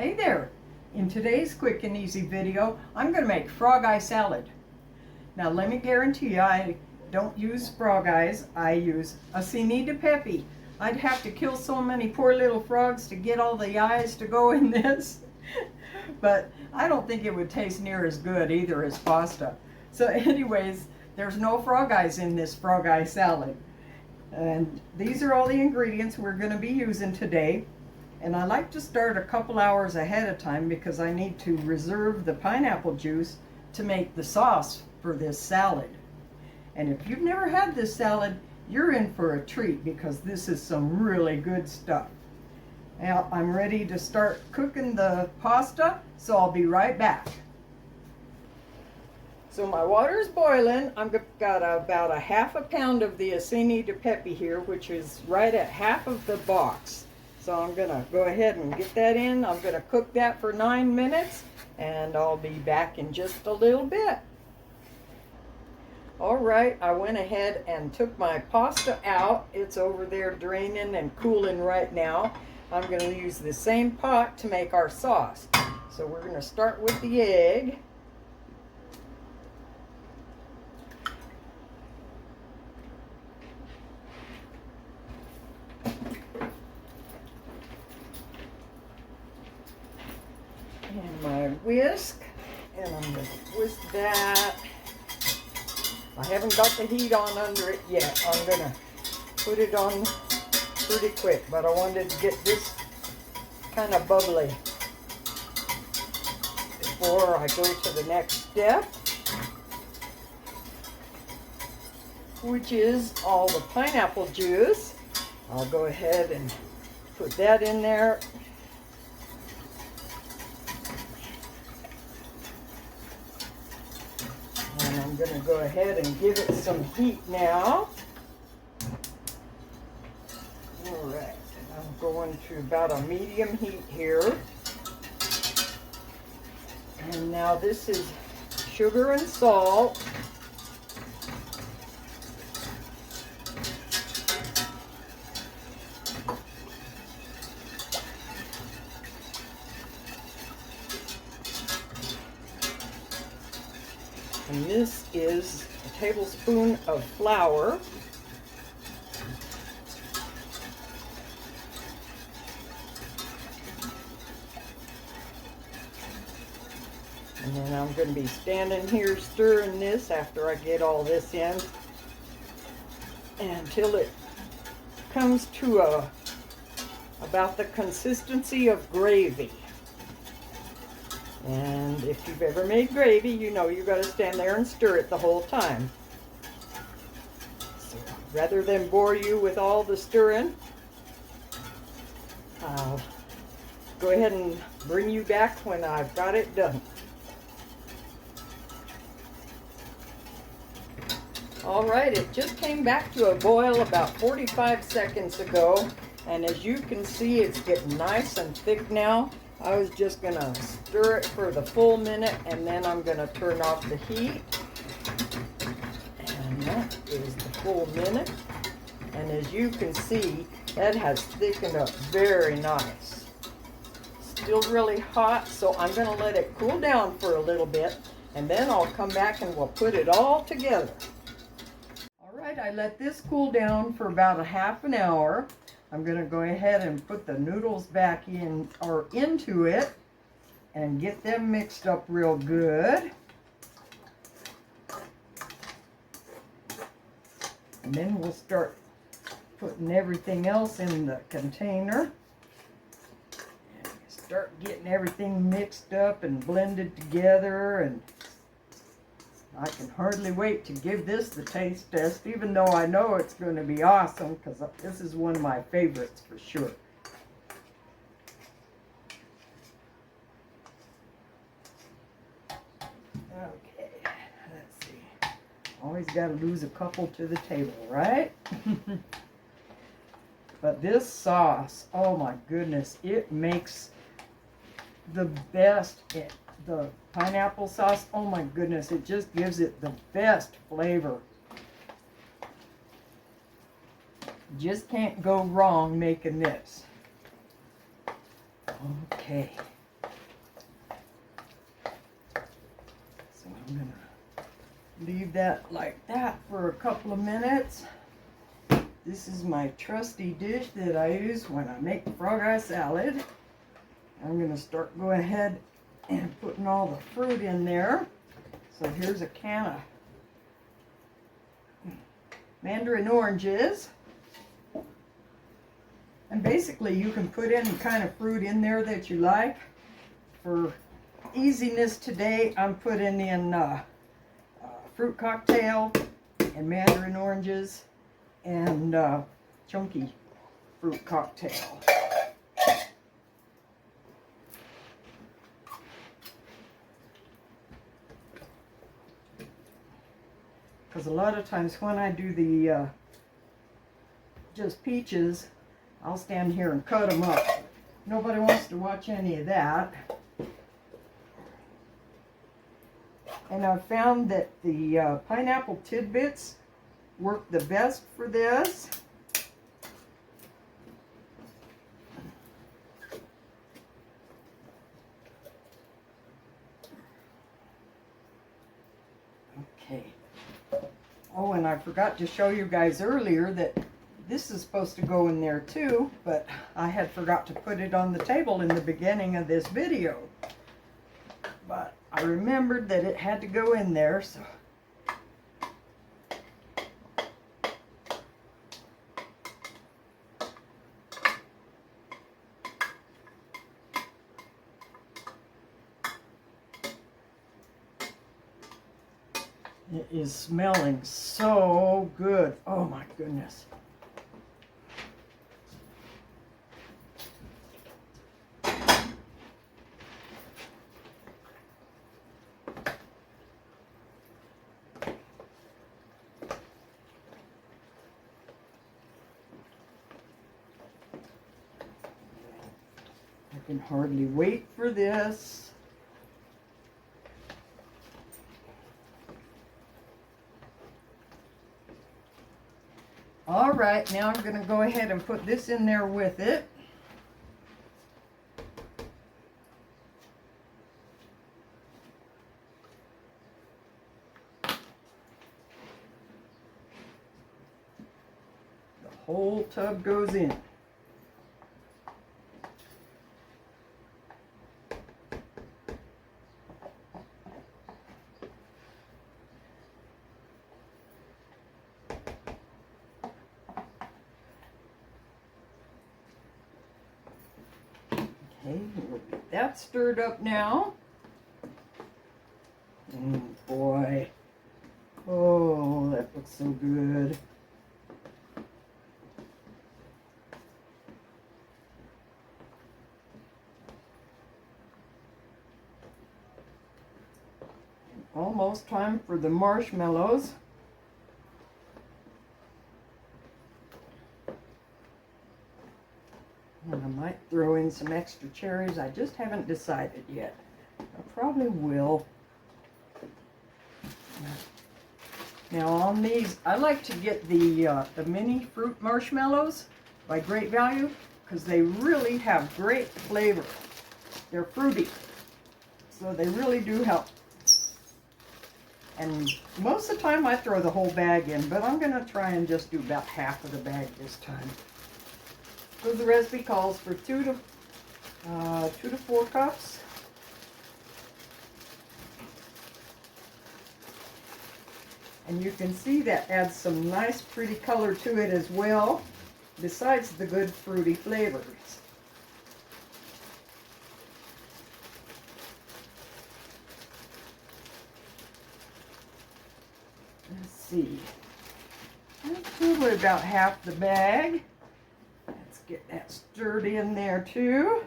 Hey there! In today's quick and easy video, I'm going to make frog eye salad. Now let me guarantee you, I don't use frog eyes, I use Acini di Pepe. I'd have to kill so many poor little frogs to get all the eyes to go in this. But I don't think it would taste near as good either as pasta. So anyways, there's no frog eyes in this frog eye salad. And these are all the ingredients we're going to be using today. And I like to start a couple hours ahead of time because I need to reserve the pineapple juice to make the sauce for this salad. And if you've never had this salad, you're in for a treat because this is some really good stuff. Now I'm ready to start cooking the pasta, so I'll be right back. So my water is boiling. I've got about a half a pound of the Acini di Pepe here, which is right at half of the box. So I'm gonna go ahead and get that in. I'm gonna cook that for 9 minutes and I'll be back in just a little bit. All right, I went ahead and took my pasta out. It's over there draining and cooling right now. I'm gonna use the same pot to make our sauce. So we're gonna start with the egg. And my whisk, and I'm going to whisk that. I haven't got the heat on under it yet. I'm going to put it on pretty quick, but I wanted to get this kind of bubbly before I go to the next step, which is all the pineapple juice. I'll go ahead and put that in there. I'm going to go ahead and give it some heat now. All right, I'm going to about a medium heat here. And now this is sugar and salt. And this is a tablespoon of flour. And then I'm going to be standing here stirring this after I get all this in until it comes to about the consistency of gravy. And if you've ever made gravy, you know you've got to stand there and stir it the whole time. So rather than bore you with all the stirring, I'll go ahead and bring you back when I've got it done. All right, it just came back to a boil about 45 seconds ago. And as you can see, it's getting nice and thick now. I was just going to stir it for the full minute and then I'm going to turn off the heat. And that is the full minute. And as you can see, that has thickened up very nice. Still really hot, so I'm going to let it cool down for a little bit and then I'll come back and we'll put it all together. All right, I let this cool down for about a half an hour. I'm going to go ahead and put the noodles back in or into it and get them mixed up real good. And then we'll start putting everything else in the container. And start getting everything mixed up and blended together, and I can hardly wait to give this the taste test, even though I know it's going to be awesome because this is one of my favorites for sure. Okay, let's see. Always got to lose a couple to the table, right? But this sauce, oh my goodness, it makes the best. The pineapple sauce, oh my goodness, it just gives it the best flavor. Just can't go wrong making this. Okay, Leave that like that for a couple of minutes. This is my trusty dish that I use when I make frog eye salad. I'm going to start going ahead and putting all the fruit in there. So here's a can of Mandarin Oranges. And basically you can put any kind of fruit in there that you like. For easiness today, I'm putting in fruit cocktail and Mandarin Oranges and chunky fruit cocktail. Because a lot of times when I do the just peaches, I'll stand here and cut them up. Nobody wants to watch any of that. And I've found that the pineapple tidbits work the best for this. Okay. Oh, and I forgot to show you guys earlier that this is supposed to go in there too, but I had forgot to put it on the table in the beginning of this video. But I remembered that it had to go in there, so. It is smelling so good. Oh my goodness. I can hardly wait for this. All right, now I'm going to go ahead and put this in there with it. The whole tub goes in. Okay, we'll get that stirred up now. Boy. Oh, that looks so good. Almost time for the marshmallows. And I might throw in some extra cherries. I just haven't decided yet. I probably will. Now on these, I like to get the mini fruit marshmallows by Great Value because they really have great flavor. They're fruity, so they really do help. And most of the time I throw the whole bag in, but I'm going to try and just do about half of the bag this time. Because the recipe calls for 2 to 4 cups. And you can see that adds some nice pretty color to it as well, besides the good fruity flavors. Let's see. That's probably about half the bag. Let's get that stirred in there too.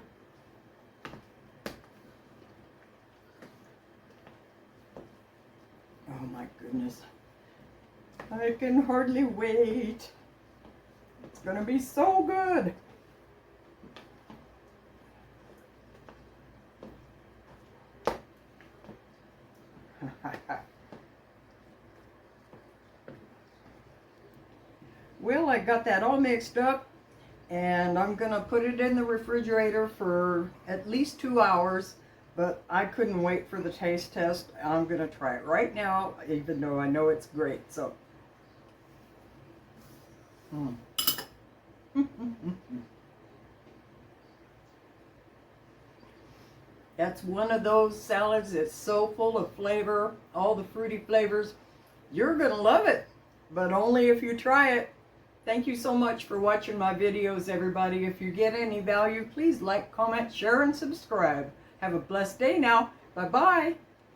Oh my goodness. I can hardly wait. It's going to be so good. Well, I got that all mixed up, and I'm going to put it in the refrigerator for at least 2 hours. But I couldn't wait for the taste test. I'm going to try it right now, even though I know it's great. So, that's one of those salads that's so full of flavor, all the fruity flavors. You're going to love it, but only if you try it. Thank you so much for watching my videos, everybody. If you get any value, please like, comment, share, and subscribe. Have a blessed day now. Bye-bye.